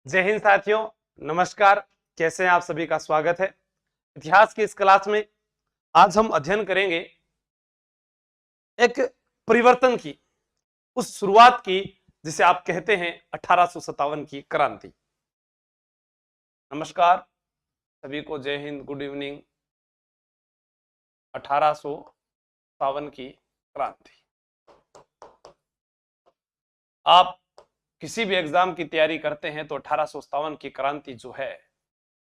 जय हिंद साथियों, नमस्कार। कैसे हैं आप सभी का स्वागत है इतिहास की इस क्लास में। आज हम अध्ययन करेंगे एक परिवर्तन की, उस शुरुआत की जिसे आप कहते हैं 1857 की क्रांति। नमस्कार सभी को, जय हिंद, गुड इवनिंग। 1857 की क्रांति। आप किसी भी एग्जाम की तैयारी करते हैं तो 1857 की क्रांति जो है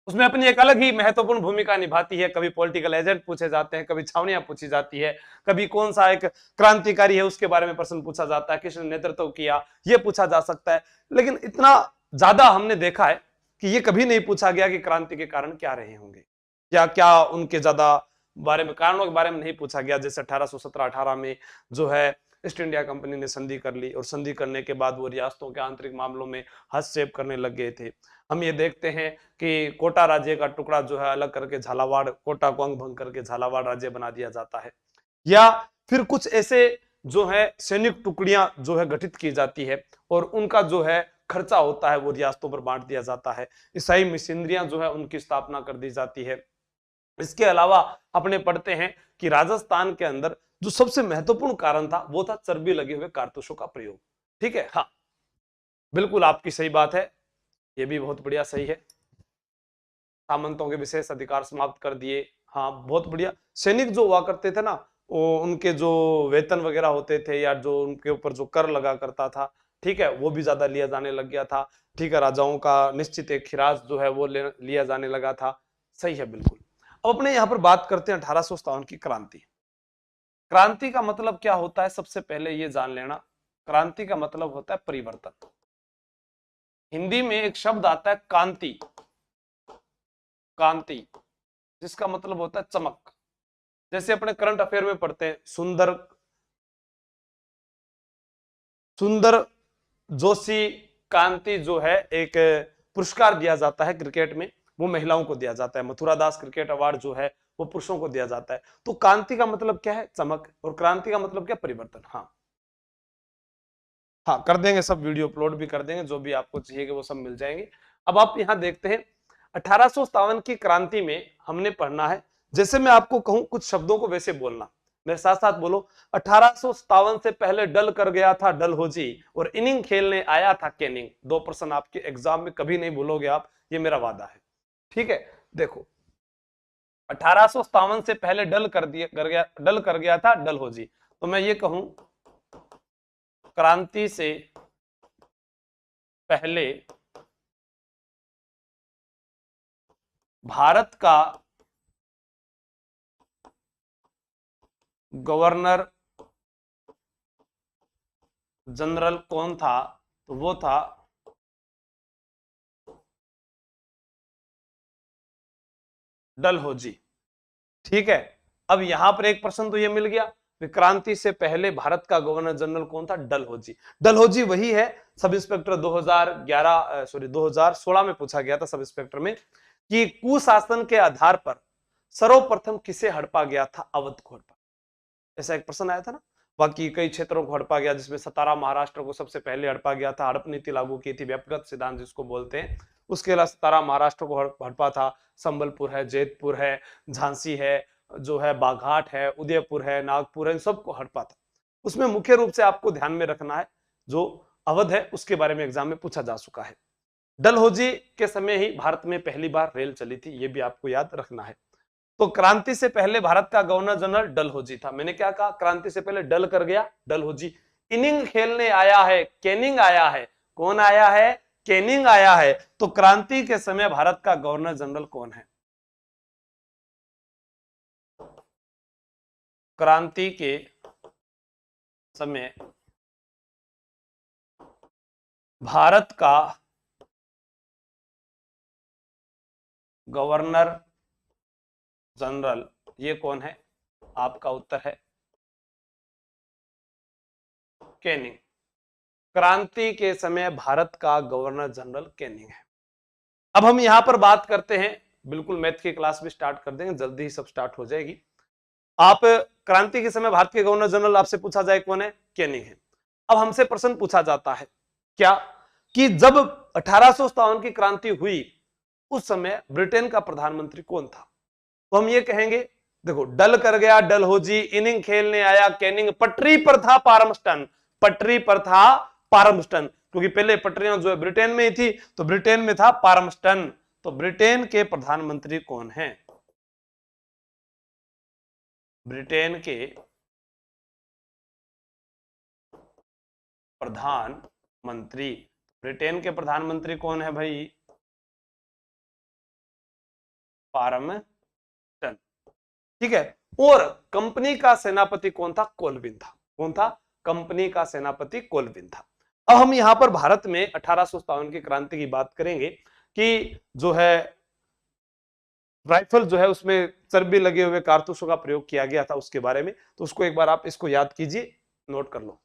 उसमें अपनी एक अलग ही महत्वपूर्ण भूमिका निभाती है। कभी पॉलिटिकल एजेंट पूछे जाते हैं, कभी छावनियां पूछी जाती है, कभी कौन सा एक क्रांतिकारी है उसके बारे में प्रश्न पूछा जाता है, किसने नेतृत्व किया ये पूछा जा सकता है। लेकिन इतना ज्यादा हमने देखा है कि ये कभी नहीं पूछा गया कि क्रांति के कारण क्या रहे होंगे या क्या उनके ज्यादा बारे में, कारणों के बारे में नहीं पूछा गया। जैसे 1817-18 में जो है ईस्ट इंडिया कंपनी ने संधि कर ली और संधि करने के बाद वो रियासतों के आंतरिक मामलों में हस्तक्षेप करने लग गए थे। हम ये देखते हैं कि कोटा राज्य का टुकड़ा जो है अलग करके झालावाड़, कोटा को अंग भंग करके झालावाड़ राज्य बना दिया जाता है। या फिर कुछ ऐसे जो है सैनिक टुकड़ियां जो है गठित की जाती है और उनका जो है खर्चा होता है वो रियासतों पर बांट दिया जाता है। ईसाई मिशनरियां जो है उनकी स्थापना कर दी जाती है। इसके अलावा अपने पढ़ते हैं कि राजस्थान के अंदर जो सबसे महत्वपूर्ण कारण था वो था चर्बी लगे हुए कारतूसों का प्रयोग। ठीक है, हाँ बिल्कुल आपकी सही बात है, ये भी बहुत बढ़िया सही है। सामंतों के विशेष अधिकार समाप्त कर दिए, हाँ बहुत बढ़िया। सैनिक जो हुआ करते थे ना, वो उनके जो वेतन वगैरह होते थे या जो उनके ऊपर जो कर लगा करता था, ठीक है, वो भी ज्यादा लिया जाने लग गया था। ठीक है, राजाओं का निश्चित एक खिराज जो है वो लिया जाने लगा था। सही है बिल्कुल। अब अपने यहाँ पर बात करते हैं 1857 की क्रांति। क्रांति का मतलब क्या होता है, सबसे पहले ये जान लेना। क्रांति का मतलब होता है परिवर्तन। हिंदी में एक शब्द आता है कांति, कांति जिसका मतलब होता है चमक। जैसे अपने करंट अफेयर में पढ़ते हैं, सुंदर सुंदर जोशी कांति जो है एक पुरस्कार दिया जाता है क्रिकेट में, वो महिलाओं को दिया जाता है। मथुरा दास क्रिकेट अवार्ड जो है वो पुरुषों को दिया जाता है। तो कांति का मतलब क्या है, चमक, और क्रांति का मतलब क्या, परिवर्तन। हाँ हाँ कर देंगे, सब वीडियो अपलोड भी कर देंगे, जो भी आपको चाहिए वो सब मिल जाएंगे। अब आप यहाँ देखते हैं 1857 की क्रांति में हमने पढ़ना है। जैसे मैं आपको कहूं कुछ शब्दों को वैसे बोलना, मेरे साथ साथ बोलो। 1857 से पहले डल कर गया था डलहौजी और इनिंग खेलने आया था कैनिंग। दो प्रश्न आपके एग्जाम में कभी नहीं भूलोगे आप, ये मेरा वादा है। ठीक है, देखो 1857 से पहले डल कर गया था डलहौजी, तो मैं ये कहूं क्रांति से पहले भारत का गवर्नर जनरल कौन था, तो वो था डलहौजी। ठीक है, अब यहां पर एक प्रश्न तो ये मिल गया, क्रांति से पहले भारत का गवर्नर जनरल कौन था, डलहौजी। डलहौजी वही है, सब इंस्पेक्टर 2016 में पूछा गया था सब इंस्पेक्टर में, कि कुशासन के आधार पर सर्वप्रथम किसे हड़पा गया था, अवध को हड़पा। ऐसा एक प्रश्न आया था ना। बाकी कई क्षेत्रों को हड़पा गया, जिसमें सतारा महाराष्ट्र को सबसे पहले हड़पा गया था, हड़प नीति लागू की थी, व्यक्तिगत सिद्धांत जिसको बोलते हैं। उसके अलावा सतारा महाराष्ट्र को हड़पा था, संबलपुर है, जैतपुर है, झांसी है, जो है बाघाट है, उदयपुर है, नागपुर है, इन सबको हड़पा था। उसमें मुख्य रूप से आपको ध्यान में रखना है जो अवध है उसके बारे में एग्जाम में पूछा जा चुका है। डलहौजी के समय ही भारत में पहली बार रेल चली थी, यह भी आपको याद रखना है। तो क्रांति से पहले भारत का गवर्नर जनरल डलहौजी था। मैंने क्या कहा, क्रांति से पहले डल कर गया डलहौजी। इनिंग खेलने आया है कैनिंग आया है। कौन आया है, कैनिंग आया है। तो क्रांति के समय भारत का गवर्नर जनरल कौन है, क्रांति के समय भारत का गवर्नर जनरल ये कौन है, आपका उत्तर है कैनिंग। क्रांति के समय भारत का गवर्नर जनरल कैनिंग है। अब हम यहां पर बात करते हैं, बिल्कुल मैथ की क्लास भी स्टार्ट कर देंगे, जल्दी ही सब स्टार्ट हो जाएगी। आप क्रांति के समय भारत के गवर्नर जनरल आपसे पूछा जाए कौन है, कैनिंग है। अब हमसे प्रश्न पूछा जाता है क्या कि जब 1857 की क्रांति हुई उस समय ब्रिटेन का प्रधानमंत्री कौन था, तो हम ये कहेंगे देखो, डल कर गया डल हो जी, इनिंग खेलने आया कैनिंग, पटरी पर था पारमस्टन, पटरी पर था पारमस्टन, क्योंकि पहले पटरियां जो है ब्रिटेन में ही थी, तो ब्रिटेन में था पारमस्टन। तो ब्रिटेन के प्रधानमंत्री कौन है, ब्रिटेन के प्रधानमंत्री, ब्रिटेन के प्रधानमंत्री कौन है भाई, पारमस्टन, ठीक है। और कंपनी का सेनापति कौन था, कोलविन था। कौन था, कंपनी का सेनापति कोलविन था। अब हम यहां पर भारत में 1857 की क्रांति की बात करेंगे कि जो है राइफल जो है उसमें चर्बी लगे हुए कारतूसों का प्रयोग किया गया था उसके बारे में, तो उसको एक बार आप इसको याद कीजिए, नोट कर लो।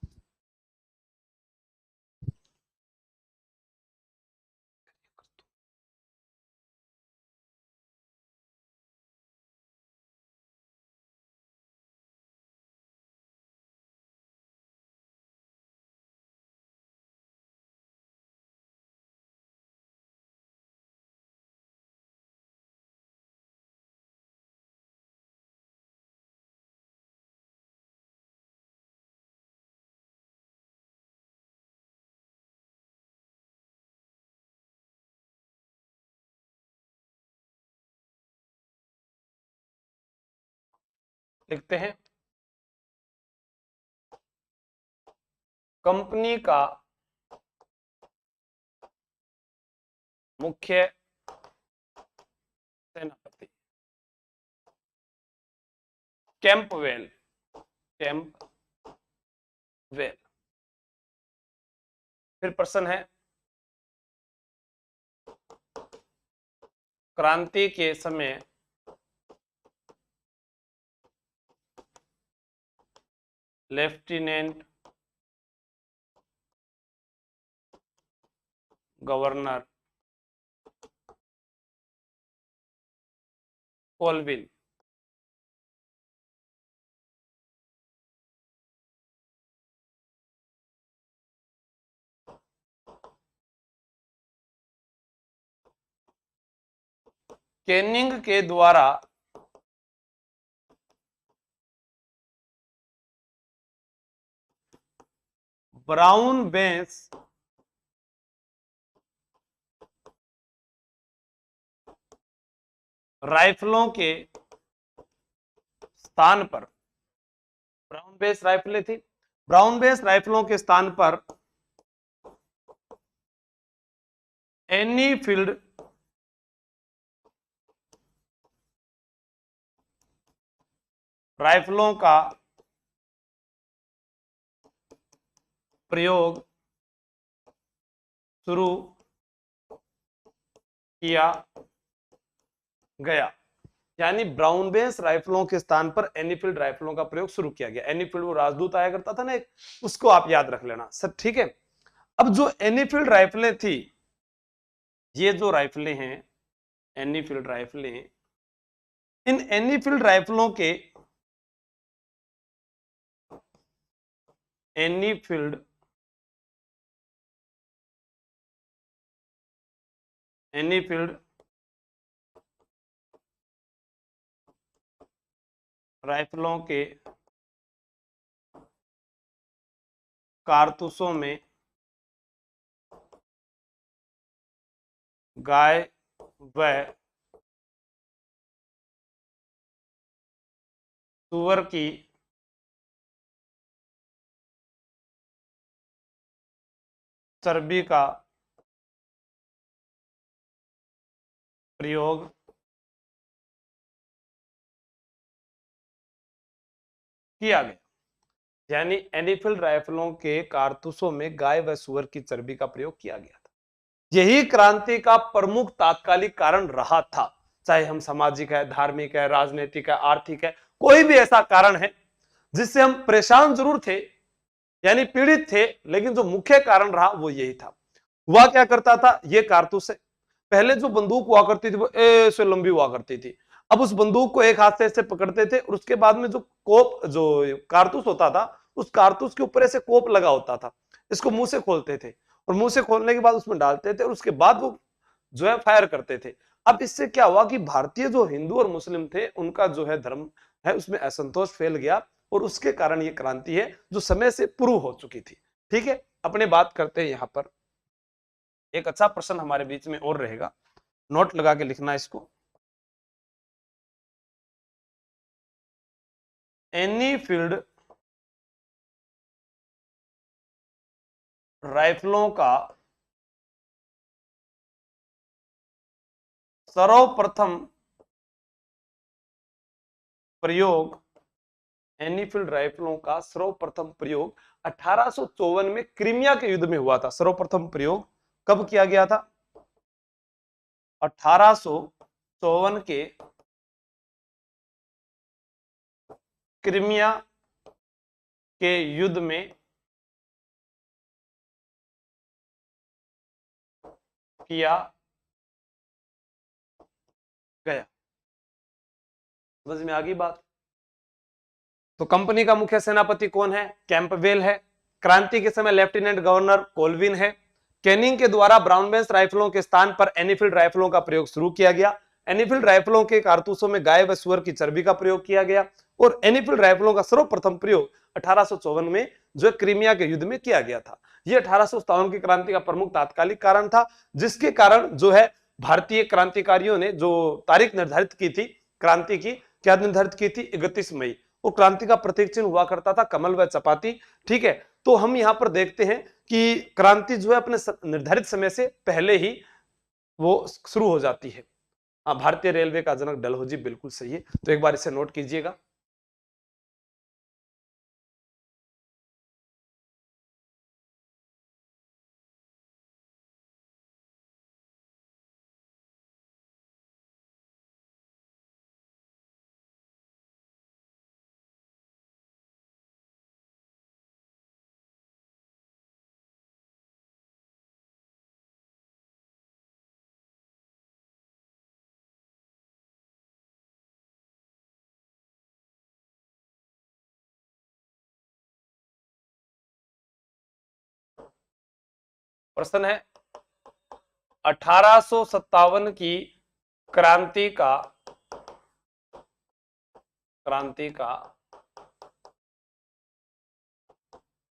लिखते हैं, कंपनी का मुख्य सेनापति कैंपवेल, कैंपवेल। फिर प्रश्न है, क्रांति के समय लेफ्टिनेंट गवर्नर कोलविन कैनिंग के द्वारा ब्राउन बेस राइफलों के स्थान पर, ब्राउन बेस राइफलें थी, ब्राउन बेस राइफलों के स्थान पर एनीफील्ड राइफलों का प्रयोग शुरू किया गया। यानी ब्राउन बेस राइफलों के स्थान पर एनीफील्ड राइफलों का प्रयोग शुरू किया गया। एनीफील्ड वो राजदूत आया करता था ना एक, उसको आप याद रख लेना सब, ठीक है। अब जो एनीफील्ड राइफलें थी, ये जो राइफलें हैं एनीफील्ड राइफलें, इन एनीफील्ड राइफलों के एनीफील्ड राइफलों के कारतूसों में गाय व सुअर की चर्बी का प्रयोग किया गया। यानी एनीफील्ड राइफलों के कारतूसों में गाय व सुअर की चर्बी का प्रयोग किया गया था। यही क्रांति का प्रमुख तात्कालिक कारण रहा था, चाहे हम सामाजिक है, धार्मिक है, राजनीतिक है, आर्थिक है, कोई भी ऐसा कारण है जिससे हम परेशान जरूर थे यानी पीड़ित थे, लेकिन जो मुख्य कारण रहा वो यही था। हुआ क्या करता था, ये कारतूस है, पहले जो बंदूक हुआ करती थी वो ऐसे लंबी हुआ करती थी, अब उस बंदूक को एक हाथ से ऐसे पकड़ते थे और उसके बाद में जो कोप, जो कारतूस होता था, उस कारतूस के ऊपर ऐसे कोप लगा होता था, इसको मुंह से खोलते थे और मुंह से खोलने के बाद उसमें डालते थे और उसके बाद वो जो है फायर करते थे। अब इससे क्या हुआ कि भारतीय जो हिंदू और मुस्लिम थे उनका जो है धर्म है उसमें असंतोष फैल गया और उसके कारण ये क्रांति है जो समय से पूर्व हो चुकी थी। ठीक है, अपने बात करते हैं। यहां पर एक अच्छा प्रश्न हमारे बीच में और रहेगा, नोट लगा के लिखना इसको। एनीफील्ड राइफलों का सर्वप्रथम प्रयोग, एनीफील्ड राइफलों का सर्वप्रथम प्रयोग 1854 में क्रीमिया के युद्ध में हुआ था। सर्वप्रथम प्रयोग कब किया गया था? 1854 के क्रीमिया के युद्ध में किया गया। समझ में आ गई बात? तो कंपनी का मुख्य सेनापति कौन है? कैंपबेल है। क्रांति के समय लेफ्टिनेंट गवर्नर कोलविन है। कैनिंग के द्वारा ब्राउन बेंस राइफलों के स्थान पर एनीफील्ड राइफलों का प्रयोग शुरू किया गया। एनीफील्ड राइफलों के कारतूसों में गाय व सुअर की चर्बी का प्रयोग किया गया और एनीफील्ड राइफलों का सर्वप्रथम प्रयोग 1854 में जो क्रीमिया के युद्ध में किया गया था। यह 1857 की क्रांति का प्रमुख तात्कालिक कारण था, जिसके कारण जो है भारतीय क्रांतिकारियों ने जो तारीख निर्धारित की थी क्रांति की, क्या निर्धारित की थी? 31 मई। वो क्रांति का प्रतीक चिन्ह हुआ करता था कमल व चपाती। ठीक है, तो हम यहां पर देखते हैं कि क्रांति जो है अपने निर्धारित समय से पहले ही वो शुरू हो जाती है। भारतीय रेलवे का जनक डलहौजी, बिल्कुल सही है। तो एक बार इसे नोट कीजिएगा। प्रश्न है 1857 की क्रांति का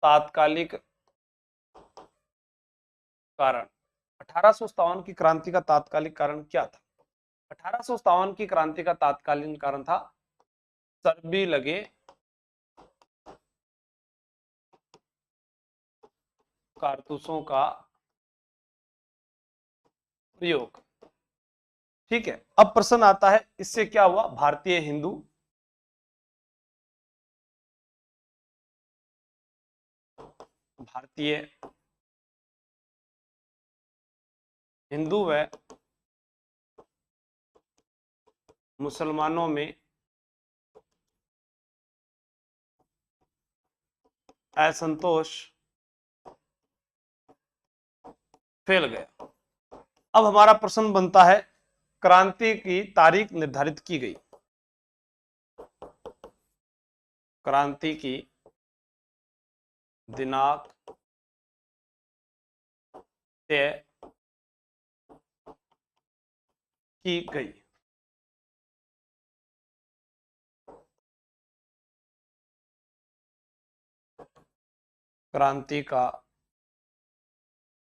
तात्कालिक कारण। 1857 की क्रांति का तात्कालिक कारण क्या था? 1857 की क्रांति का तात्कालीन कारण था चर्बी लगे कारतूसों का प्रयोग। ठीक है, अब प्रश्न आता है इससे क्या हुआ? भारतीय हिंदू व मुसलमानों में असंतोष फैल गया। अब हमारा प्रश्न बनता है, क्रांति की तारीख निर्धारित की गई, क्रांति की दिनांक तय की गई। क्रांति का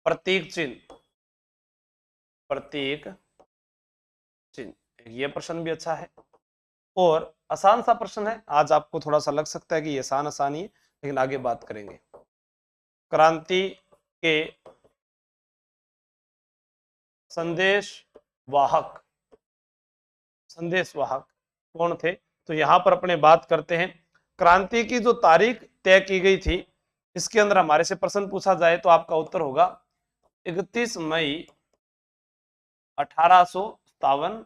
प्रतीक चिन्ह, यह प्रश्न भी अच्छा है और आसान सा प्रश्न है। आज आपको थोड़ा सा लग सकता है कि ये आसान ही है, लेकिन आगे बात करेंगे। क्रांति के संदेश वाहक कौन थे? तो यहां पर अपने बात करते हैं, क्रांति की जो तारीख तय की गई थी, इसके अंदर हमारे से प्रश्न पूछा जाए तो आपका उत्तर होगा 31 मई 1857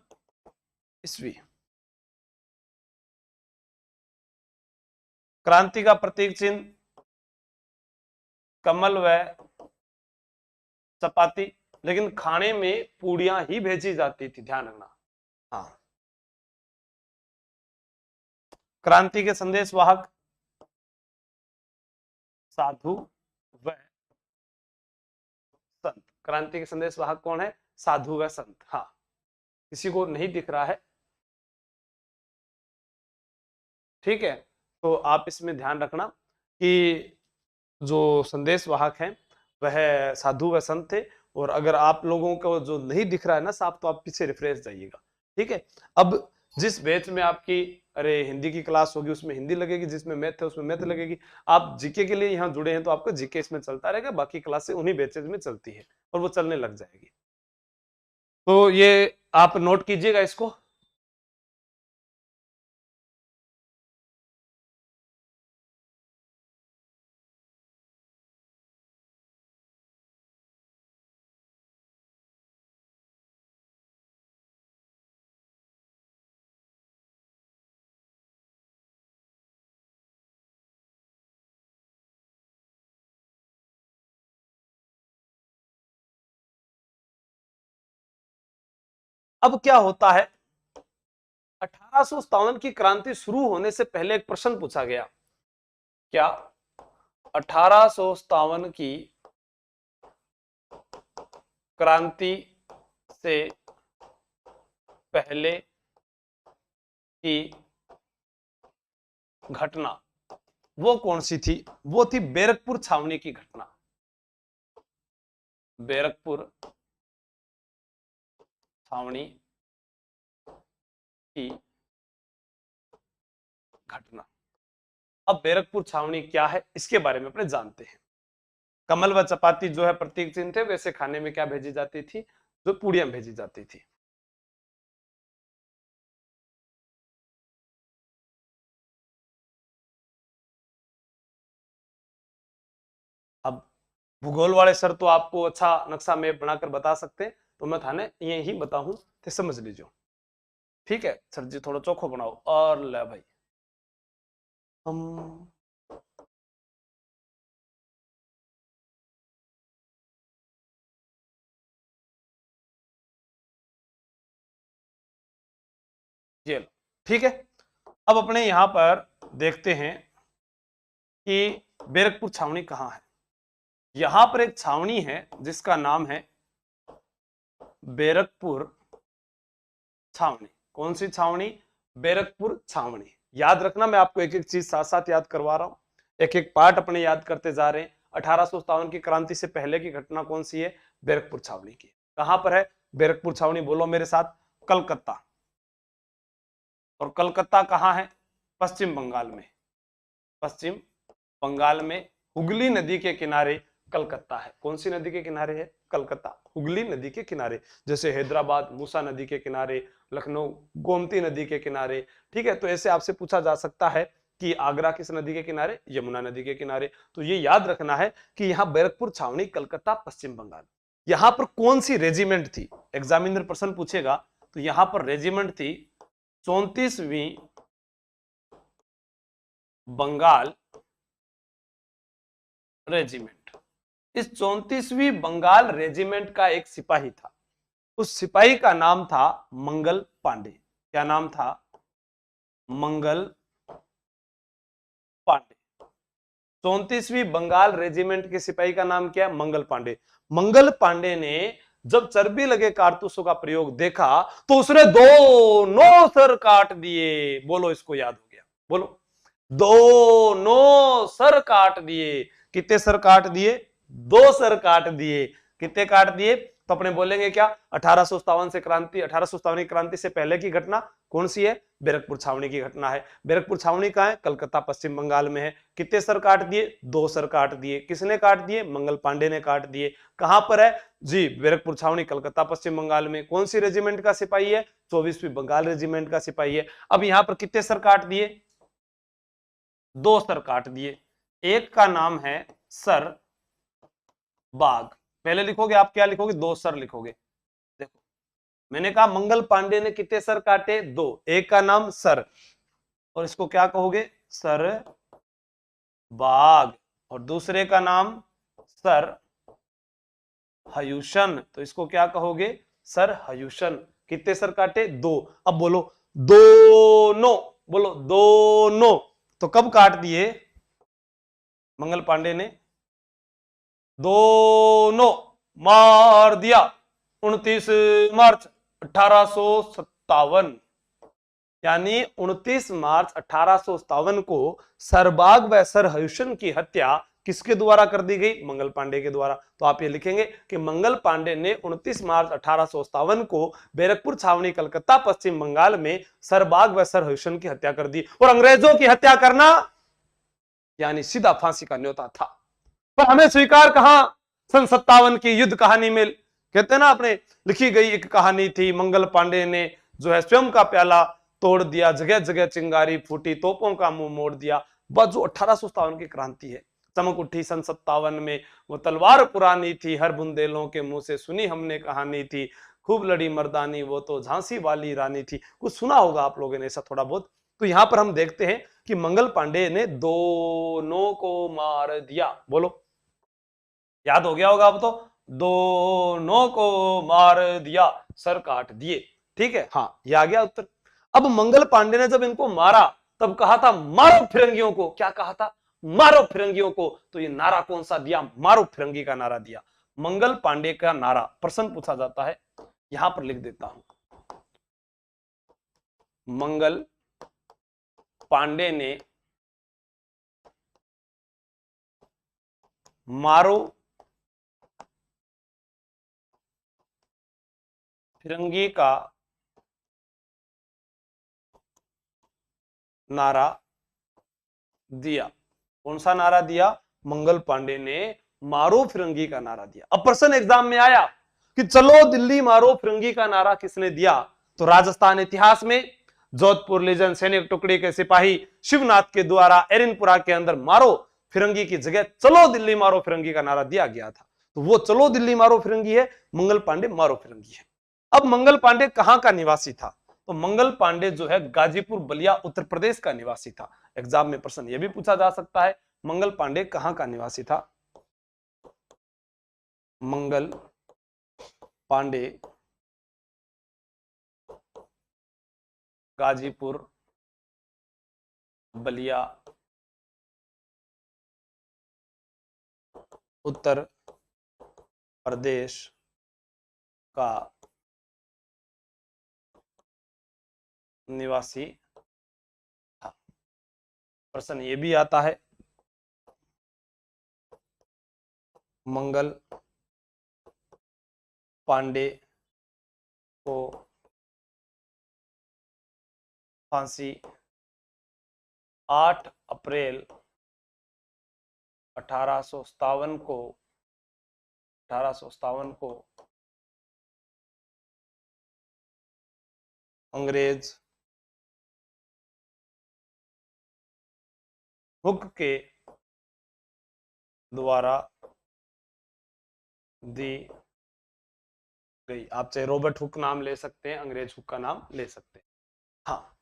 ईस्वी। क्रांति का प्रतीक चिन्ह कमल व चपाती, लेकिन खाने में पूड़ियां ही भेजी जाती थी, ध्यान रखना। हाँ, क्रांति के संदेश वाहक साधु व संत। क्रांति के संदेश वाहक कौन है? साधु व संत। हाँ, किसी को नहीं दिख रहा है, ठीक है, तो आप इसमें ध्यान रखना कि जो संदेश वाहक हैं वह साधु व संत थे। और अगर आप लोगों को जो नहीं दिख रहा है ना साफ, तो आप पीछे रिफ्रेश जाइएगा, ठीक है। अब जिस बैच में आपकी हिंदी की क्लास होगी उसमें हिंदी लगेगी, जिसमें मैथ है उसमें मैथ लगेगी। आप जीके के लिए यहाँ जुड़े हैं तो आपका जीके इसमें चलता रहेगा, बाकी क्लासेस उन्हीं बैचेज में चलती है और वो चलने लग जाएगी। तो ये आप नोट कीजिएगा इसको। अब क्या होता है, 1857 की क्रांति शुरू होने से पहले एक प्रश्न पूछा गया। क्या 1857 की क्रांति से पहले की घटना वो कौन सी थी? वो थी बैरकपुर छावनी की घटना। बैरकपुर छावनी की घटना। अब बैरकपुर छावनी क्या है इसके बारे में अपने जानते हैं। कमल व चपाती जो है प्रतीक चिन्ह थे, वैसे खाने में क्या भेजी जाती थी? जो पूड़ियां भेजी जाती थी। अब भूगोल वाले सर तो आपको अच्छा नक्शा मैप बनाकर बता सकते हैं, तो मैं थाने यही बताऊं तो समझ लीजिए, ठीक है। सर जी थोड़ा चोखो बनाओ। और ले भाई हम ये, ठीक है। अब अपने यहां पर देखते हैं कि बैरकपुर छावनी कहां है। यहां पर एक छावनी है जिसका नाम है बैरकपुर छावनी। कौन सी छावनी? बैरकपुर छावनी। याद रखना, मैं आपको एक एक चीज साथ साथ याद करवा रहा हूं, एक एक पार्ट अपने याद करते जा रहे हैं। 1857 की क्रांति से पहले की घटना कौन सी है? बैरकपुर छावनी की। कहां पर है बैरकपुर छावनी? बोलो मेरे साथ, कलकत्ता। और कलकत्ता कहां है? पश्चिम बंगाल में। पश्चिम बंगाल में हुगली नदी के किनारे कलकत्ता है। कौन सी नदी के किनारे है? कलकत्ता हुगली नदी के किनारे। जैसे हैदराबाद मूसा नदी के किनारे, लखनऊ गोमती नदी के किनारे, ठीक है। तो ऐसे आपसे पूछा जा सकता है कि आगरा किस नदी के किनारे? यमुना नदी के किनारे। तो ये याद रखना है कि यहाँ बैरकपुर छावनी कलकत्ता पश्चिम बंगाल। यहां पर कौन सी रेजिमेंट थी? एग्जामिनर प्रश्न पूछेगा तो यहां पर रेजिमेंट थी 34वीं बंगाल रेजिमेंट। इस 34वीं बंगाल रेजिमेंट का एक सिपाही था, उस सिपाही का नाम था मंगल पांडे। क्या नाम था? मंगल पांडे। 34वीं बंगाल रेजिमेंट के सिपाही का नाम क्या है? मंगल पांडे। मंगल पांडे ने जब चर्बी लगे कारतूसों का प्रयोग देखा तो उसने दोनों सर काट दिए। बोलो, इसको याद हो गया? बोलो, दोनों सर काट दिए। कितने सर काट दिए? 2 सर काट दिए। कितने काट दिए? तो अपने बोलेंगे क्या? 1857 से क्रांति, 1857 की क्रांति से पहले की घटना कौन सी है? बैरकपुर छावनी की घटना है। बैरकपुर छावनी कहां है? कलकत्ता पश्चिम बंगाल में है। कितने सर काट दिए? 2 सर काट दिए। किसने काट दिए? मंगल पांडे ने काट दिए। कहां पर है जी? बैरकपुर छावनी कलकत्ता पश्चिम बंगाल में। कौन सी रेजिमेंट का सिपाही है? 24वीं बंगाल रेजिमेंट का सिपाही है। अब यहां पर कितने सर काट दिए? 2 सर काट दिए। एक का नाम है सर बाग। पहले लिखोगे आप, क्या लिखोगे? 2 सर लिखोगे। देखो, मैंने कहा मंगल पांडे ने कितने सर काटे? 2। एक का नाम सर, और इसको क्या कहोगे? सर बाग। और दूसरे का नाम सर हयूशन, तो इसको क्या कहोगे? सर हयूशन। कितने सर काटे? 2। अब बोलो, दोनों बोलो दोनों। तो कब काट दिए मंगल पांडे ने? दोनों मार दिया 29 मार्च 1857। यानी 29 मार्च 1857 को सरबाग व सर हयुशन की हत्या किसके द्वारा कर दी गई? मंगल पांडे के द्वारा। तो आप ये लिखेंगे कि मंगल पांडे ने 29 मार्च 1857 को बैरकपुर छावनी कलकत्ता पश्चिम बंगाल में सरबाग व सर हयुशन की हत्या कर दी। और अंग्रेजों की हत्या करना यानी सीधा फांसी का न्योता था। पर हमें स्वीकार कहां? सन 57 की युद्ध कहानी में कहते हैं ना, अपने लिखी गई एक कहानी थी, मंगल पांडे ने जो है स्वयं का प्याला तोड़ दिया, जगह जगह चिंगारी फूटी, तोपों का मुंह मोड़ दिया। बस जो 1857 की क्रांति है, चमक उठी सन 57 में, वो तलवार पुरानी थी, हर बुंदेलों के मुंह से सुनी हमने कहानी थी, खूब लड़ी मर्दानी वो तो झांसी वाली रानी थी। कुछ सुना होगा आप लोगों ने ऐसा थोड़ा बहुत। तो यहां पर हम देखते हैं कि मंगल पांडे ने दोनों को मार दिया। बोलो, याद हो गया होगा अब तो। दोनों को मार दिया, सर काट दिए। ठीक है, हाँ, ये आ गया उत्तर। अब मंगल पांडे ने जब इनको मारा तब कहा था मारो फिरंगियों को। क्या कहा था? मारो फिरंगियों को। तो ये नारा कौन सा दिया? मारो फिरंगी का नारा दिया। मंगल पांडे का नारा प्रश्न पूछा जाता है, यहां पर लिख देता हूं। मंगल पांडे ने मारो फिरंगी का नारा दिया। कौन सा नारा दिया? मंगल पांडे ने मारो फिरंगी का नारा दिया। अब प्रश्न एग्जाम में आया कि चलो दिल्ली मारो फिरंगी का नारा किसने दिया? तो राजस्थान इतिहास में जोधपुर लीजन सैनिक टुकड़ी के सिपाही शिवनाथ के द्वारा एरिनपुरा के अंदर मारो फिरंगी की जगह चलो दिल्ली मारो फिरंगी का नारा दिया गया था। तो वो चलो दिल्ली मारो फिरंगी है, मंगल पांडे मारो फिरंगी है। अब मंगल पांडे कहां का निवासी था? तो मंगल पांडे जो है गाजीपुर बलिया उत्तर प्रदेश का निवासी था। एग्जाम में प्रश्न यह भी पूछा जा सकता है, मंगल पांडे कहां का निवासी था? मंगल पांडे गाजीपुर बलिया उत्तर प्रदेश का निवासी था। प्रश्न ये भी आता है, मंगल पांडे को फांसी 8 अप्रैल 1857 को अंग्रेज हुक के द्वारा दी गई। आप चाहे रॉबर्ट हुक नाम ले सकते हैं, अंग्रेज हुक का नाम ले सकते हैं। हाँ,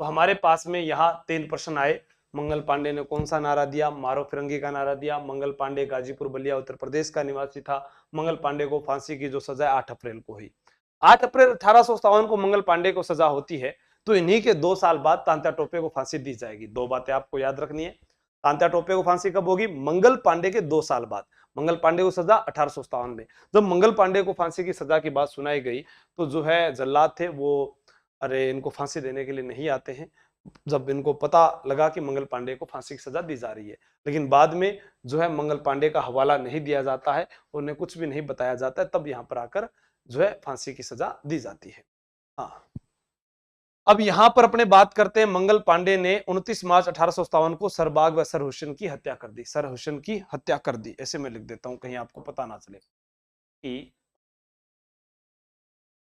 तो हमारे पास में यहाँ 3 प्रश्न आए। मंगल पांडे ने कौन सा नारा दिया? मारो फिरंगी का नारा दिया। मंगल पांडे गाजीपुर बलिया उत्तर प्रदेश का निवासी था। मंगल पांडे को फांसी की जो सजा 8 अप्रैल को हुई। 8 अप्रैल 1857 को मंगल पांडे को सजा होती है, तो इन्हीं के 2 साल बाद तांत्या टोपे को फांसी दी जाएगी। 2 बातें आपको याद रखनी है। तांत्या टोपे को फांसी कब होगी? मंगल पांडे के 2 साल बाद। मंगल पांडे को सजा 1857 में। जब मंगल पांडे को फांसी की सजा की बात सुनाई गई तो जो है जल्लाद थे वो, अरे इनको फांसी देने के लिए नहीं आते हैं। जब इनको पता लगा कि मंगल पांडे को फांसी की सजा दी जा रही है, लेकिन बाद में जो है मंगल पांडे का हवाला नहीं दिया जाता है, उन्हें कुछ भी नहीं बताया जाता है, तब यहाँ पर आकर जो है फांसी की सजा दी जाती है। हाँ, अब यहां पर अपने बात करते हैं, मंगल पांडे ने 29 मार्च 1857 को सरबाग व सर हुसैन की हत्या कर दी। सर हुसैन की हत्या कर दी, ऐसे मैं लिख देता हूं कहीं आपको पता ना चले कि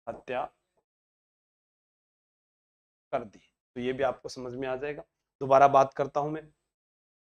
हत्या कर दी। तो ये भी आपको समझ में आ जाएगा। दोबारा बात करता हूं मैं,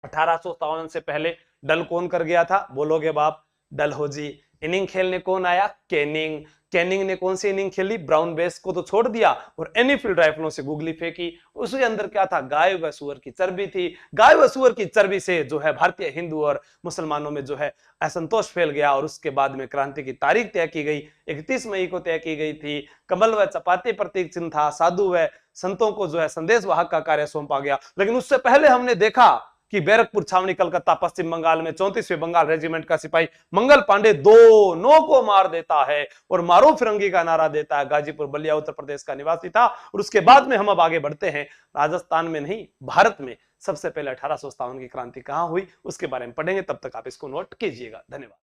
1857 से पहले डल कौन कर गया था? बोलोगे बाप, डलहौजी। इनिंग खेलने कौन आया? कैनिंग। कैनिंग ने कौन सी इनिंग खेली? ब्राउन बेस को तो छोड़ दिया और एनीफील्ड राइफलों से गुगली फेंकी। उसके अंदर क्या था? गाय व सूअर की चर्बी थी। गाय व सूअर की चर्बी से जो है भारतीय हिंदू और मुसलमानों में जो है असंतोष फैल गया और उसके बाद में क्रांति की तारीख तय की गई। 31 मई को तय की गई थी। कमल व चपाती प्रतीक चिन्ह था। साधु व संतों को जो है संदेश वाहक का कार्य सौंपा गया। लेकिन उससे पहले हमने देखा कि बैरकपुर छावनी कलकत्ता पश्चिम बंगाल में 34वें बंगाल रेजिमेंट का सिपाही मंगल पांडे दोनों को मार देता है और मारो फिरंगी का नारा देता है। गाजीपुर बलिया उत्तर प्रदेश का निवासी था। और उसके बाद में हम अब आगे बढ़ते हैं। राजस्थान में नहीं, भारत में सबसे पहले 1857 की क्रांति कहां हुई उसके बारे में पढ़ेंगे। तब तक आप इसको नोट कीजिएगा। धन्यवाद।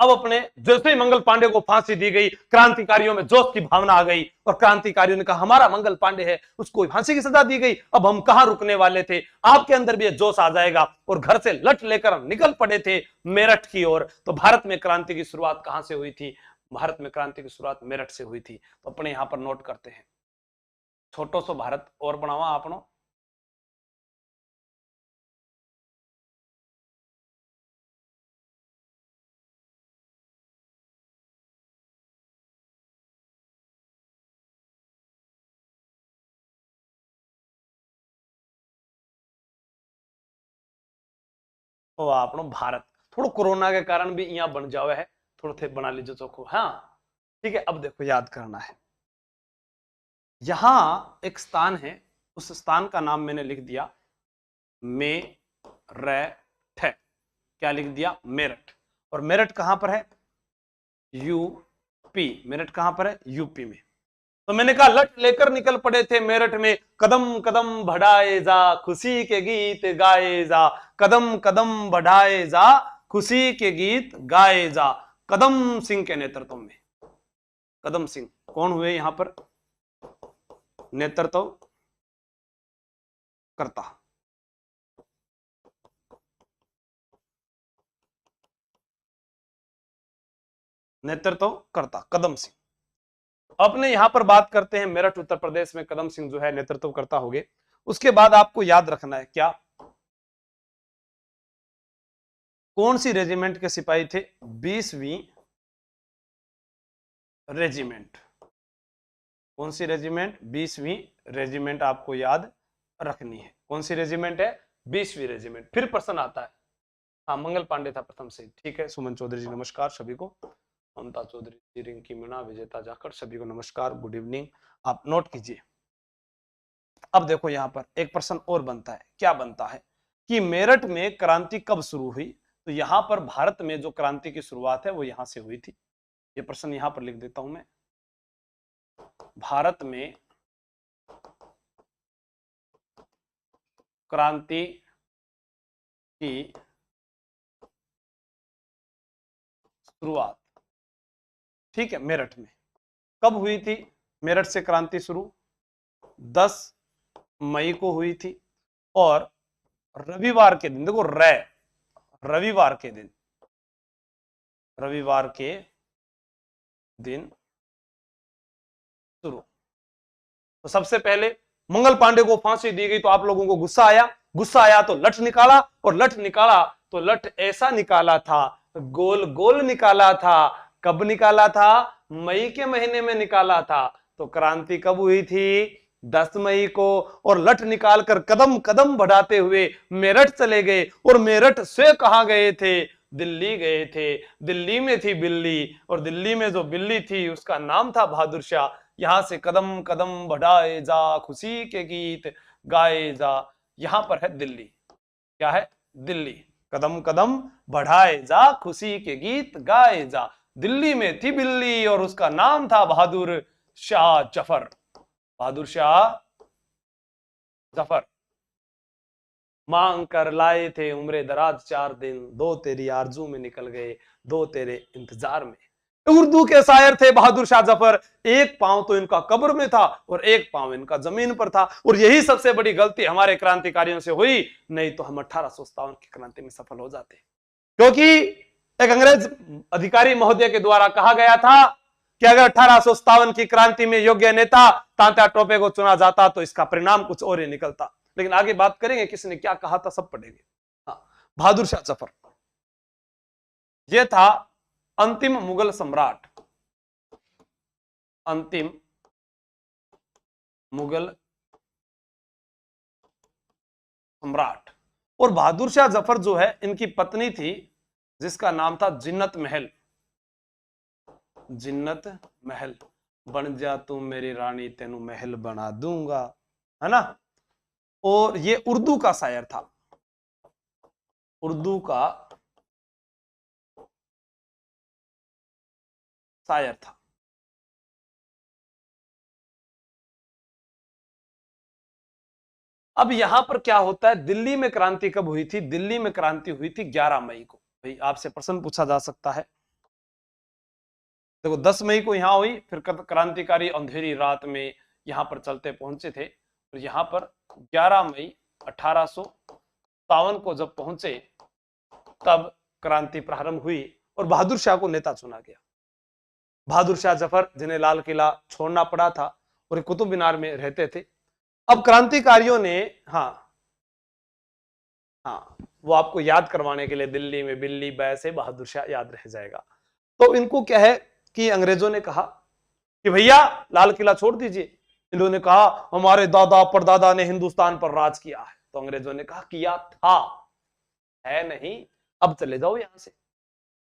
अब अपने जैसे ही मंगल पांडे को फांसी दी गई, क्रांतिकारियों में जोश की भावना आ गई और क्रांतिकारियों ने कहा हमारा मंगल पांडे है, उसको फांसी की सजा दी गई। अब हम कहां रुकने वाले थे? आपके अंदर भी जोश आ जाएगा और घर से लठ लेकर निकल पड़े थे मेरठ की ओर। तो भारत में क्रांति की शुरुआत कहां से हुई थी? भारत में क्रांति की शुरुआत मेरठ से हुई थी। तो अपने यहां पर नोट करते हैं। छोटो सो भारत और बनावा आपनो। ओ आपनो भारत थोड़ा कोरोना के कारण भी यहाँ बन जावे है, थोड़ा थे बना लीजिए चोखो। हाँ ठीक है। अब देखो याद करना है। यहां एक स्थान है, उस स्थान का नाम मैंने लिख दिया मेरठ। क्या लिख दिया? मेरठ। और मेरठ कहां पर है? यूपी। मेरठ कहां पर है? यूपी में। तो मैंने कहा लठ लेकर निकल पड़े थे मेरठ में, कदम कदम बढ़ाए जा खुशी के गीत गाए जा। कदम कदम बढ़ाए जा खुशी के गीत गाए जा। कदम सिंह के नेतृत्व में। कदम सिंह कौन हुए यहां पर? नेतृत्व करता। नेतृत्व करता कदम सिंह। अपने यहां पर बात करते हैं मेरठ उत्तर प्रदेश में कदम सिंह जो है नेतृत्व करता होगे। उसके बाद आपको याद रखना है क्या? कौन सी रेजिमेंट के सिपाही थे? 20वीं रेजिमेंट। कौन सी रेजिमेंट? 20वीं रेजिमेंट आपको याद रखनी है। कौन सी रेजिमेंट है? 20वीं रेजिमेंट। फिर प्रश्न आता है। हाँ मंगल पांडे था प्रथम से। ठीक है। सुमन चौधरी जी नमस्कार सभी को। ममता चौधरी जी, रिंकी मीणा, विजेता जाखड़ सभी को नमस्कार, गुड इवनिंग। आप नोट कीजिए। अब देखो यहां पर एक प्रश्न और बनता है। क्या बनता है कि मेरठ में क्रांति कब शुरू हुई? तो यहां पर भारत में जो क्रांति की शुरुआत है वो यहां से हुई थी। ये प्रश्न यहां पर लिख देता हूं मैं। भारत में क्रांति की शुरुआत, ठीक है, मेरठ में कब हुई थी? मेरठ से क्रांति शुरू 10 मई को हुई थी और रविवार के दिन, देखो रविवार के दिन, रविवार के दिन शुरू। तो सबसे पहले मंगल पांडे को फांसी दी गई तो आप लोगों को गुस्सा आया। गुस्सा आया तो लठ निकाला और लठ निकाला तो लठ ऐसा निकाला था, गोल गोल निकाला था। कब निकाला था? मई के महीने में निकाला था। तो क्रांति कब हुई थी? 10 मई को। और लठ निकालकर कदम कदम बढ़ाते हुए मेरठ चले गए। और मेरठ से कहां गए थे? दिल्ली गए थे। दिल्ली में थी बिल्ली और दिल्ली में जो बिल्ली थी उसका नाम था बहादुर शाह। यहां से कदम कदम बढ़ाए जा खुशी के गीत गाए जा, यहां पर है दिल्ली। क्या है? दिल्ली। कदम कदम बढ़ाए जा, खुशी के गीत गाए जा। दिल्ली में थी बिल्ली और उसका नाम था बहादुर शाह जफर। बहादुर शाह जफर। मांग कर लाए थे उम्रे दराज 4 दिन, 2 तेरी आरजू में निकल गए, 2 तेरे इंतजार में। उर्दू के शायर थे बहादुर शाह जफर। एक पांव तो इनका कब्र में था और एक पांव इनका जमीन पर था, और यही सबसे बड़ी गलती हमारे क्रांतिकारियों से हुई, नहीं तो हम 1857 की क्रांति में सफल हो जाते। क्योंकि एक अंग्रेज अधिकारी महोदय के द्वारा कहा गया था कि अगर 1857 की क्रांति में योग्य नेता तात्या टोपे को चुना जाता तो इसका परिणाम कुछ और ही निकलता। लेकिन आगे बात करेंगे किसने क्या कहा था, सब पढ़ेंगे। हाँ, बहादुर शाह जफर यह था अंतिम मुगल सम्राट, अंतिम मुगल सम्राट। और बहादुर शाह जफर जो है, इनकी पत्नी थी जिसका नाम था जिन्नत महल। जिन्नत महल। बन जा तू मेरी रानी, तेनू महल बना दूंगा, है ना। और ये उर्दू का शायर था, उर्दू का शायर था। अब यहां पर क्या होता है, दिल्ली में क्रांति कब हुई थी? दिल्ली में क्रांति हुई थी 11 मई को। भाई आपसे प्रश्न पूछा जा सकता है। देखो 10 मई को यहां हुई, फिर क्रांतिकारी अंधेरी रात में यहां पर चलते पहुंचे थे, और यहां पर 11 मई 1857 को जब पहुंचे तब क्रांति प्रारंभ हुई और बहादुर शाह को नेता चुना गया। बहादुर शाह जफर जिन्हें लाल किला छोड़ना पड़ा था और कुतुब मीनार में रहते थे। अब क्रांतिकारियों ने, हाँ हाँ, वो आपको याद करवाने के लिए दिल्ली में बिल्ली बैसे बहादुर शाह याद रह जाएगा। तो इनको क्या है कि अंग्रेजों ने कहा कि भैया लाल किला छोड़ दीजिए। इन्होंने कहा हमारे दादा परदादा ने हिंदुस्तान पर राज किया है। तो अंग्रेजों ने कहा किया था, है नहीं, अब चले जाओ यहां से।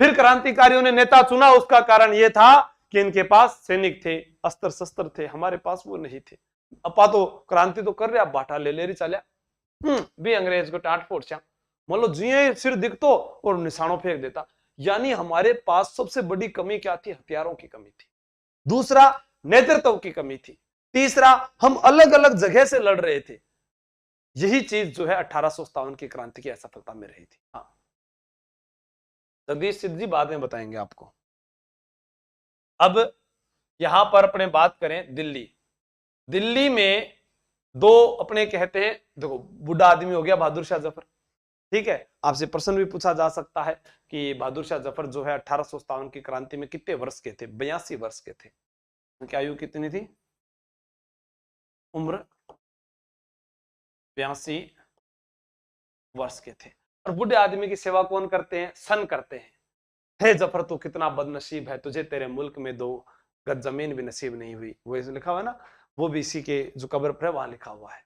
फिर क्रांतिकारियों ने नेता चुना, उसका कारण यह था कि इनके पास सैनिक थे, अस्त्र शस्त्र थे, हमारे पास वो नहीं थे। अपा तो क्रांति तो कर रहे, आप बाटा ले रही चलिया भी अंग्रेज को टाट फोड़ श्या, मान लो जिये सिर दिखतो और निशानों फेंक देता। यानी हमारे पास सबसे बड़ी कमी क्या थी? हथियारों की कमी थी। दूसरा, नेतृत्व की कमी थी। तीसरा, हम अलग अलग जगह से लड़ रहे थे। यही चीज जो है 1857 की क्रांति की असफलता में रही थी। हाँ, जगदीश सिद्ध जी बाद में बताएंगे आपको। अब यहां पर अपने बात करें दिल्ली। दिल्ली में दो अपने कहते हैं, देखो बूढ़ा आदमी हो गया बहादुर शाह जफर, ठीक है। आपसे प्रश्न भी पूछा जा सकता है कि बहादुर शाह जफर जो है 1857 की क्रांति में कितने वर्ष के थे? 82 वर्ष के थे। उनकी आयु कितनी थी? उम्र 82 वर्ष के थे। और बूढ़े आदमी की सेवा कौन करते हैं? सन करते हैं। हे जफर तू कितना बदनसीब है, तुझे तेरे मुल्क में 2 गज जमीन भी नसीब नहीं हुई। वो लिखा हुआ है ना, वो भी इसी के जो कब्र पर है वहां लिखा हुआ है।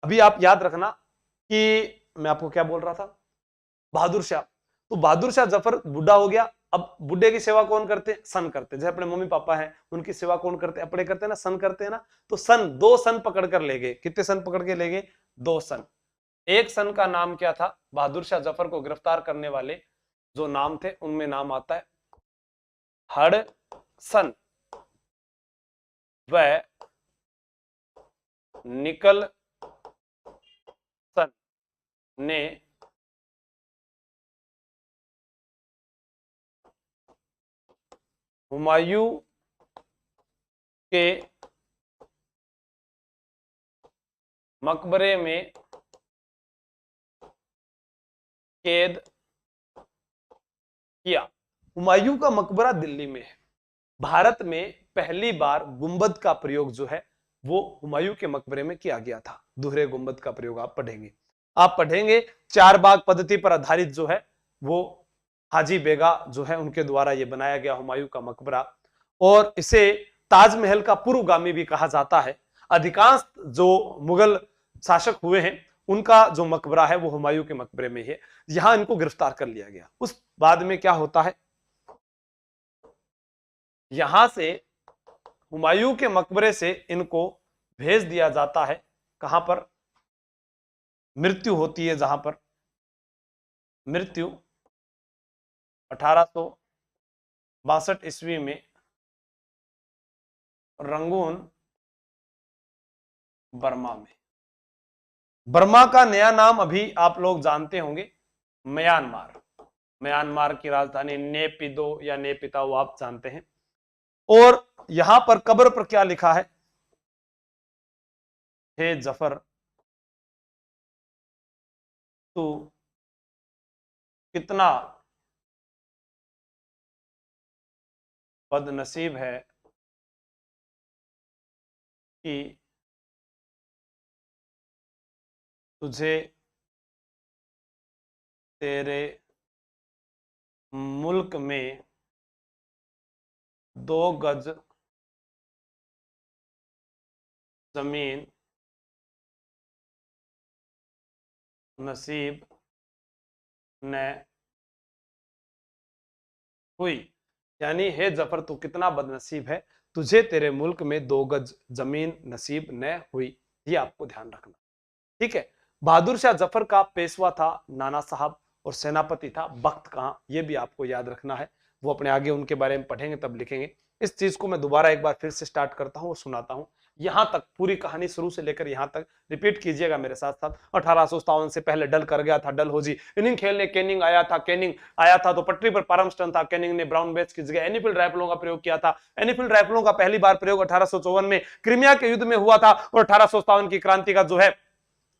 अभी आप याद रखना कि मैं आपको क्या बोल रहा था, बहादुर शाह। तो बहादुर शाह जफर बूढ़ा हो गया। अब बूढ़े की सेवा कौन करते हैं? सन करते हैं। जैसे अपने मम्मी पापा हैं, उनकी सेवा कौन करते हैं? अपने करते हैं ना, सन करते हैं ना। तो सन, 2 सन पकड़ कर ले गए। कितने सन पकड़ के ले गए? 2 सन। एक सन का नाम क्या था? बहादुर शाह जफर को गिरफ्तार करने वाले जो नाम थे उनमें नाम आता है हडसन व निकलसन ने हुमायूं के मकबरे में कैद किया। हुमायूं का मकबरा दिल्ली में है। भारत में पहली बार गुंबद का प्रयोग जो है वो हुमायूं के मकबरे में किया गया था। दोहरे गुंबद का प्रयोग आप पढ़ेंगे। 4 बाग पद्धति पर आधारित जो है वो हाजी बेगा जो है उनके द्वारा ये बनाया गया हुमायूं का मकबरा, और इसे ताजमहल का पूर्वगामी भी कहा जाता है। अधिकांश जो मुगल शासक हुए हैं उनका जो मकबरा है वो हुमायूं के मकबरे में है। यहां इनको गिरफ्तार कर लिया गया। उस बाद में क्या होता है, यहां से हुमायूं के मकबरे से इनको भेज दिया जाता है कहां पर? मृत्यु होती है, जहां पर मृत्यु 1862 ईस्वी में रंगून बर्मा में। बर्मा का नया नाम अभी आप लोग जानते होंगे, म्यांमार। म्यांमार की राजधानी नेपिदो या नेपिता, वो आप जानते हैं। और यहां पर कब्र पर क्या लिखा है? हे जफर, तू कितना बदनसीब है कि तुझे तेरे मुल्क में 2 गज जमीन नसीब न हुई। यानी हे जफर, तू कितना बदनसीब है, तुझे तेरे मुल्क में 2 गज जमीन नसीब न हुई। ये आपको ध्यान रखना, ठीक है। बहादुर शाह जफर का पेशवा था नाना साहब और सेनापति था बख्त खां, ये भी आपको याद रखना है। वो अपने आगे उनके बारे में पढ़ेंगे तब लिखेंगे। इस चीज को मैं दोबारा एक बार फिर से स्टार्ट करता हूं और सुनाता हूं। यहां तक पूरी कहानी शुरू से लेकर यहां तक रिपीट कीजिएगा मेरे साथ साथ। 1857 से पहले डल कर गया था डलहौजी, इनिंग खेलने केनिंग आया था। केनिंग आया था तो पटरी पर परमस्टन था। केनिंग ने ब्राउन बैच की जगह एनीफील्ड राइफलों का प्रयोग किया था। एनीफील्ड राइफलों का पहली बार प्रयोग 1854 में क्रीमिया के युद्ध में हुआ था। और 1857 की क्रांति का जो है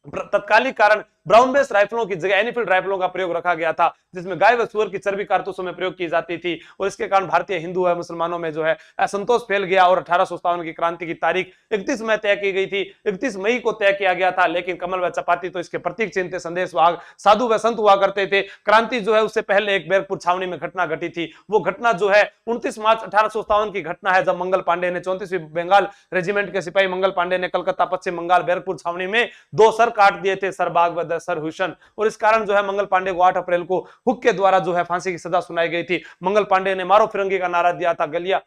तत्कालिक कारण ब्राउन बेस राइफलों की जगह एनीफील्ड राइफलों का प्रयोग रखा गया था, जिसमें गाय व सुअर की चर्बी कारतूसों में प्रयोग की जाती थी। और इसके कारण भारतीय हिंदू है मुसलमानों में जो है असंतोष फैल गया। और 1857 की क्रांति की तारीख 31 मई तय की गई थी, 31 मई को तय किया गया था। लेकिन कमल व चपाती तो इसके प्रतीक चिन्ह थे, संदेश वाहक साधु व संत हुआ करते थे। क्रांति जो है उससे पहले एक बैरकपुर छावनी में घटना घटी थी। वो घटना जो है 29 मार्च 1857 की घटना है, जब मंगल पांडे ने 34वीं बंगाल रेजिमेंट के सिपाही मंगल पांडे ने कलकत्ता पश्चिम बंगाल बैरकपुर छावनी में 2 सर काट दिए थे, सर बाग व सर हुसैन। और इस कारण जो है मंगल पांडे को 8 अप्रैल को हुक के द्वारा जो है फांसी की सजा सुनाई गई थी। मंगल पांडे ने मारो फिरंगी का नारा दिया था। बलिया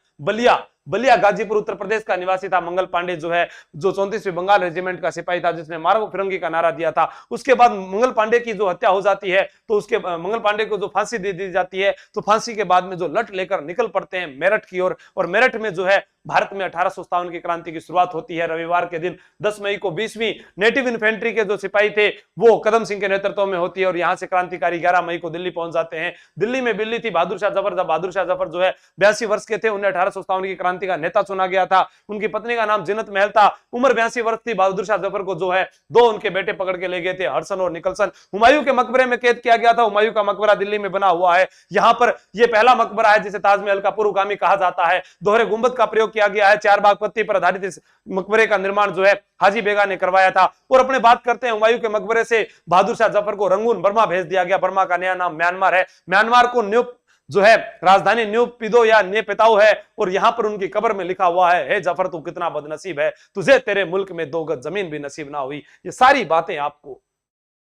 बलिया गाजीपुर उत्तर प्रदेश का निवासी था मंगल पांडे, जो है जो 34वीं बंगाल रेजिमेंट का सिपाही था, जिसने मारो फिरंगी का नारा दिया था। उसके बाद मंगल पांडे की जो हत्या हो जाती है तो उसके मंगल पांडे को जो फांसी दे दी जाती है, तो फांसी के बाद में जो लट लेकर निकल पड़ते हैं मेरठ की ओर। और मेरठ में जो है भारत में 1857 की क्रांति की शुरुआत होती है। रविवार के दिन 10 मई को 20वीं नेटिव इन्फेंट्री के जो सिपाही थे वो कदम सिंह के नेतृत्व में होती है। और यहां से क्रांतिकारी 11 मई को दिल्ली पहुंच जाते हैं। दिल्ली में बिल्ली थी बहादुर शाह जफर। जब बहादुर शाह जफर जो है 82 वर्ष के थे, उन्हें 1857 की क्रांति का नेता चुना गया था। उनकी पत्नी का नाम जिन्नत महल था, उम्र 82 वर्ष थी। बहादुर शाह जफर को जो है 2 उनके बेटे पकड़ के ले गए थे, हरसन और निकलसन। हुमायूं के मकबरे में कैद किया गया था। हुमायूं का मकबरा दिल्ली में बना हुआ है। यहां पर यह पहला मकबरा है जिसे ताजमहल का पूर्वगामी कहा जाता है। दोहरे गुंबद का प्रयोग किया गया है। 4 बाग पत्ती पर आधारित इस मकबरे का निर्माण जो है हाजी बेगा ने करवाया था। और अपने बात करते हैं हुमायूं के मकबरे से, बहादुर शाह जफर को रंगून बर्मा भेज दिया गया। बर्मा का नया नाम म्यांमार है। म्यांमार को न्यू जो है राजधानी न्यू पिदो या नेपिताओ है। और यहां पर उनकी कब्र में लिखा हुआ है, हे जफर तू कितना बदनसीब है, तुझे तेरे मुल्क में 2 गज जमीन भी नसीब ना हुई। ये सारी बातें आपको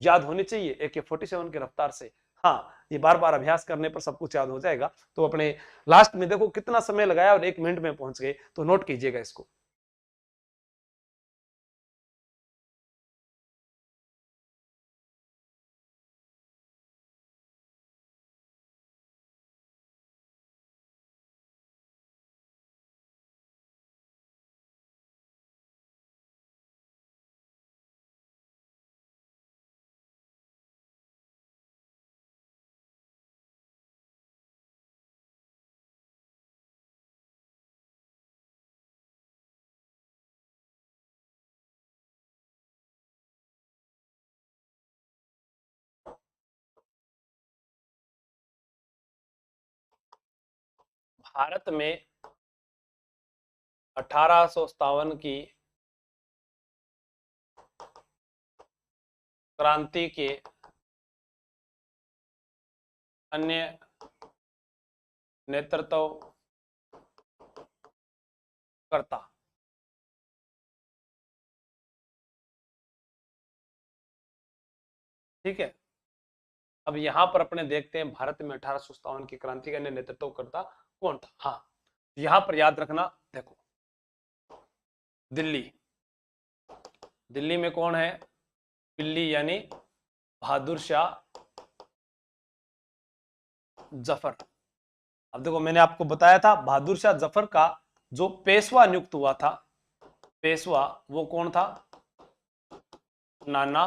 याद होनी चाहिए AK-47 की रफ्तार से। हाँ, ये बार बार अभ्यास करने पर सब कुछ याद हो जाएगा। तो अपने लास्ट में देखो कितना समय लगाया और 1 मिनट में पहुंच गए, तो नोट कीजिएगा इसको। भारत में 1857 की क्रांति के अन्य नेतृत्व करता। ठीक है, अब यहां पर अपने देखते हैं भारत में 1857 की क्रांति का अन्य नेतृत्व करता कौन था। हाँ, यहां पर याद रखना, देखो दिल्ली, दिल्ली में कौन है? पिल्ली यानी बहादुर शाह जफर। अब देखो मैंने आपको बताया था बहादुर शाह जफर का जो पेशवा नियुक्त हुआ था, पेशवा वो कौन था? नाना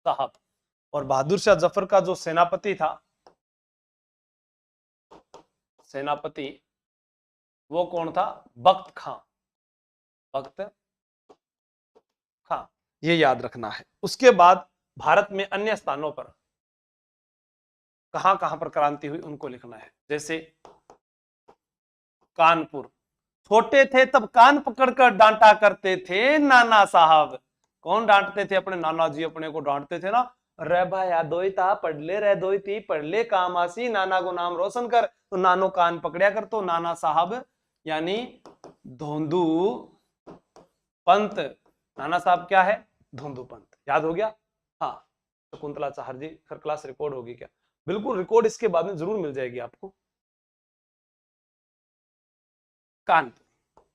साहब। और बहादुर शाह जफर का जो सेनापति था, सेनापति वो कौन था? बख्त खां, बख्त खां, ये याद रखना है। उसके बाद भारत में अन्य स्थानों पर कहां कहां पर क्रांति हुई उनको लिखना है। जैसे कानपुर, छोटे थे तब कान पकड़कर डांटा करते थे नाना साहब। कौन डांटते थे? अपने नाना जी अपने को डांटते थे ना, रे भाया दोईता पढ़ ले, रे दोईती पढ़ ले, काम आसी, नाना को नाम रोशन कर। तो नानो कान पकड़िया कर, तो नाना साहब यानी धोंदू पंत। नाना साहब क्या है? धोंदू पंत। याद हो गया? हाँ। शकुंतला चाहर जी, हर क्लास रिकॉर्ड होगी क्या? बिल्कुल रिकॉर्ड इसके बाद में जरूर मिल जाएगी आपको। कानपुर।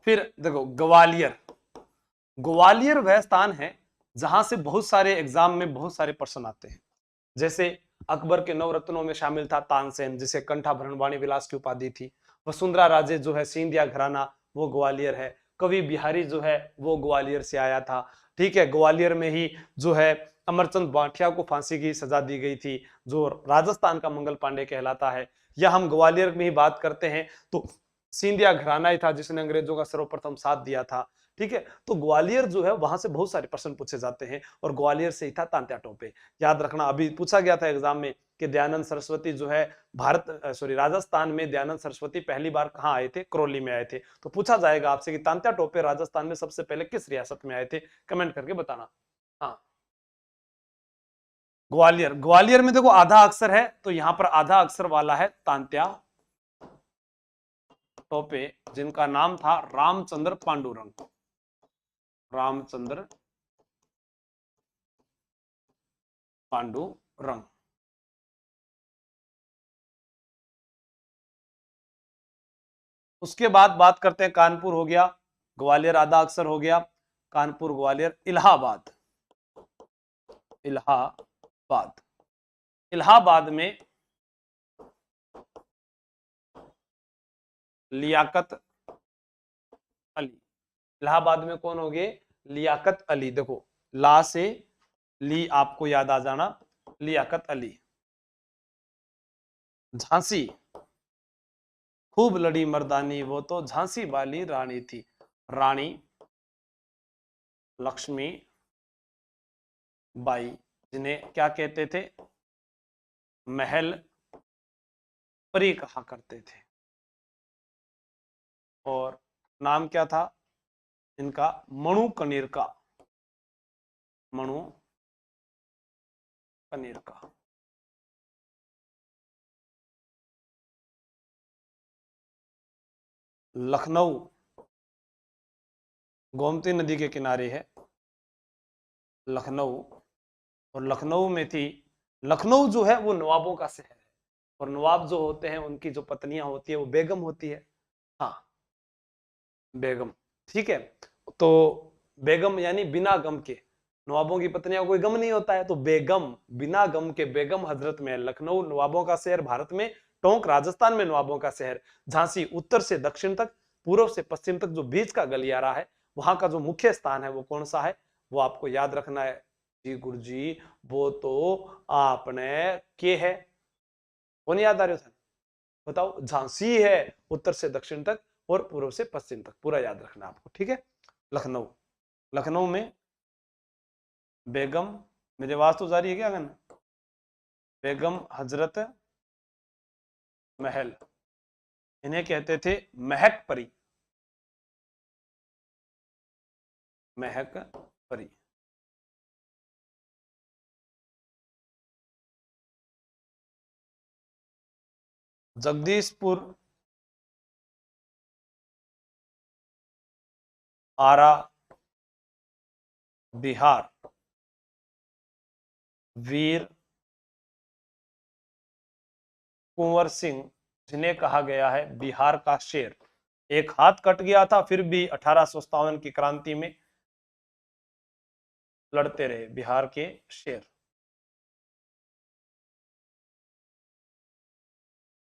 फिर देखो ग्वालियर, ग्वालियर वह स्थान है जहां से बहुत सारे एग्जाम में बहुत सारे प्रश्न आते हैं। जैसे अकबर के नवरत्नों में शामिल था तानसेन, जिसे कंठाभरण वाणी विलास की उपाधि थी। वसुंधरा राजे जो है सिंधिया घराना, वो ग्वालियर है। कवि बिहारी जो है वो ग्वालियर से आया था। ठीक है, ग्वालियर में ही जो है अमरचंद बांटिया को फांसी की सजा दी गई थी, जो राजस्थान का मंगल पांडे कहलाता है। या हम ग्वालियर में ही बात करते हैं तो सिंधिया घराना ही था जिसने अंग्रेजों का सर्वप्रथम साथ दिया था। ठीक है, तो ग्वालियर जो है वहां से बहुत सारे प्रश्न पूछे जाते हैं, और ग्वालियर से ही था तांत्या टोपे। याद रखना, अभी पूछा गया था एग्जाम में कि दयानंद सरस्वती जो है राजस्थान में दयानंद सरस्वती पहली बार कहां आए थे? करौली में आए थे। तो पूछा जाएगा आपसे कि तांत्या टोपे राजस्थान में सबसे पहले किस रियासत में आए थे? कमेंट करके बताना। हाँ, ग्वालियर। ग्वालियर में देखो आधा अक्षर है, तो यहां पर आधा अक्षर वाला है तांत्या टोपे, जिनका नाम था रामचंद्र पांडुरंग। रामचंद्र पांडुरंग। उसके बाद बात करते हैं, कानपुर हो गया, ग्वालियर आधा अक्षर हो गया, कानपुर ग्वालियर। इलाहाबाद, इलाहाबाद, इलाहाबाद में लियाकत अली। इलाहाबाद में कौन हो गए? लियाकत अली। देखो ला से ली आपको याद आ जाना, लियाकत अली। झांसी, खूब लड़ी मर्दानी, वो तो झांसी वाली रानी थी, रानी लक्ष्मी बाई, जिन्हें क्या कहते थे? महल परी कहा करते थे। और नाम क्या था इनका? मणु कनीर का, मणु कनीर का। लखनऊ गोमती नदी के किनारे है लखनऊ, और लखनऊ में थी, लखनऊ जो है वो नवाबों का शहर है, और नवाब जो होते हैं उनकी जो पत्नियां होती है वो बेगम होती है। हाँ, बेगम। ठीक है, तो बेगम यानी बिना गम के, नवाबों की पत्नियों को कोई गम नहीं होता है, तो बेगम, बिना गम के बेगम हजरत में। लखनऊ नवाबों का शहर भारत में, टोंक राजस्थान में नवाबों का शहर, झांसी उत्तर से दक्षिण तक, पूर्व से पश्चिम तक जो बीच का गलियारा है, वहां का जो मुख्य स्थान है वो कौन सा है? वो आपको याद रखना है। जी गुरु जी, वो तो आपने के है, वो नहीं याद आ रही था? बताओ। झांसी है, उत्तर से दक्षिण तक और पूर्व से पश्चिम तक, पूरा याद रखना आपको। ठीक है, लखनऊ, लखनऊ में बेगम, मेरी आवाज तो जारी है क्या? अगन, बेगम हजरत महल, इन्हें कहते थे महक परी, महक परी। जगदीशपुर, आरा बिहार, वीर कुंवर सिंह, जिन्हें कहा गया है बिहार का शेर। एक हाथ कट गया था, फिर भी 1857 की क्रांति में लड़ते रहे, बिहार के शेर।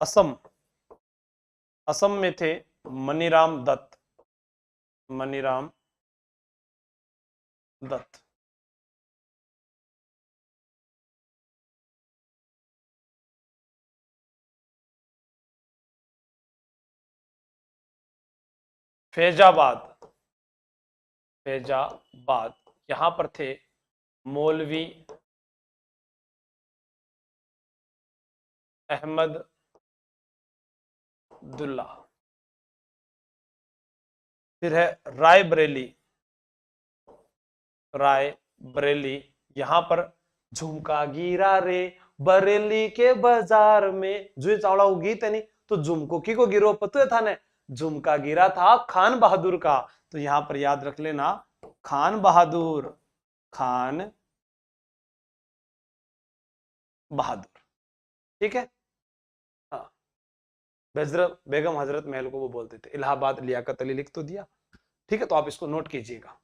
असम, असम में थे मनीराम दत्त, मनीराम दत्त। फैजाबाद, फैजाबाद, यहां पर थे मौलवी अहमद दुल्ला। फिर है रायबरेली, रायबरेली, यहां पर झुमका गिरा रे बरेली के बाजार में, जो चावड़ा वो गीत है नहीं, तो झुमको की को गिरो पतो था ने, झुमका गिरा था खान बहादुर का। तो यहां पर याद रख लेना खान बहादुर, खान बहादुर, ठीक है। हाँ, बेगम हजरत महल को वो बोलते थे। इलाहाबाद लियाकत अली लिख तो दिया, ठीक है, तो आप इसको नोट कीजिएगा।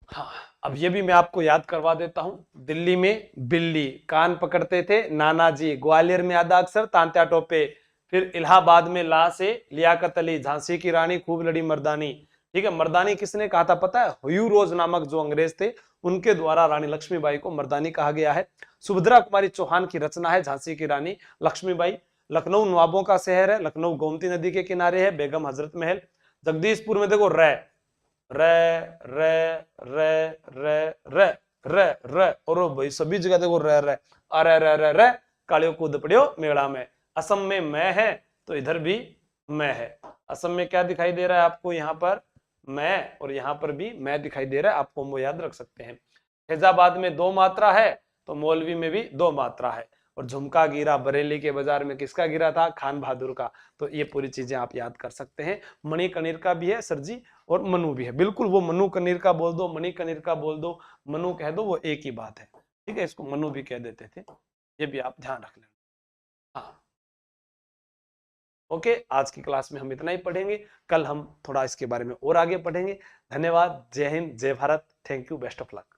हाँ, अब ये भी मैं आपको याद करवा देता हूं। दिल्ली में बिल्ली कान पकड़ते थे नानाजी, ग्वालियर में आधा अक्षर तांत्या टोपे, फिर इलाहाबाद में ला से लियाकत अली, झांसी की रानी खूब लड़ी मर्दानी। ठीक है, मर्दानी किसने कहा था पता है? ह्यू रोज नामक जो अंग्रेज थे उनके द्वारा रानी लक्ष्मीबाई को मर्दानी कहा गया है। सुभद्रा कुमारी चौहान की रचना है झांसी की रानी लक्ष्मीबाई। लखनऊ नवाबों का शहर है, लखनऊ गोमती नदी के किनारे है। बेगम हजरत महल। जगदीशपुर में देखो रे रे रे रे रे रे रे रे, और भाई सभी जगह देखो रे रे, अरे रे रे रे, कालियो कूद पड़ियो मेला में। असम में मैं है तो इधर भी मैं है। असम में क्या दिखाई दे रहा है आपको? यहाँ पर मैं, और यहाँ पर भी मैं दिखाई दे रहा है आपको, वो याद रख सकते हैं। फैजाबाद में दो मात्रा है तो मौलवी में भी दो मात्रा है। और झुमका गिरा बरेली के बाजार में किसका गिरा था? खान बहादुर का। तो ये पूरी चीजें आप याद कर सकते हैं। मणि कनीर का भी है सर जी, और मनु भी है। बिल्कुल, वो मनु कनीर का बोल दो, मणि कनीर का बोल दो, मनु कह दो, वो एक ही बात है। ठीक है, इसको मनु भी कह देते थे, ये भी आप ध्यान रख लेना। हाँ, ओके, आज की क्लास में हम इतना ही पढ़ेंगे। कल हम थोड़ा इसके बारे में और आगे पढ़ेंगे। धन्यवाद। जय हिंद, जय Bharat. Thank you, best of luck.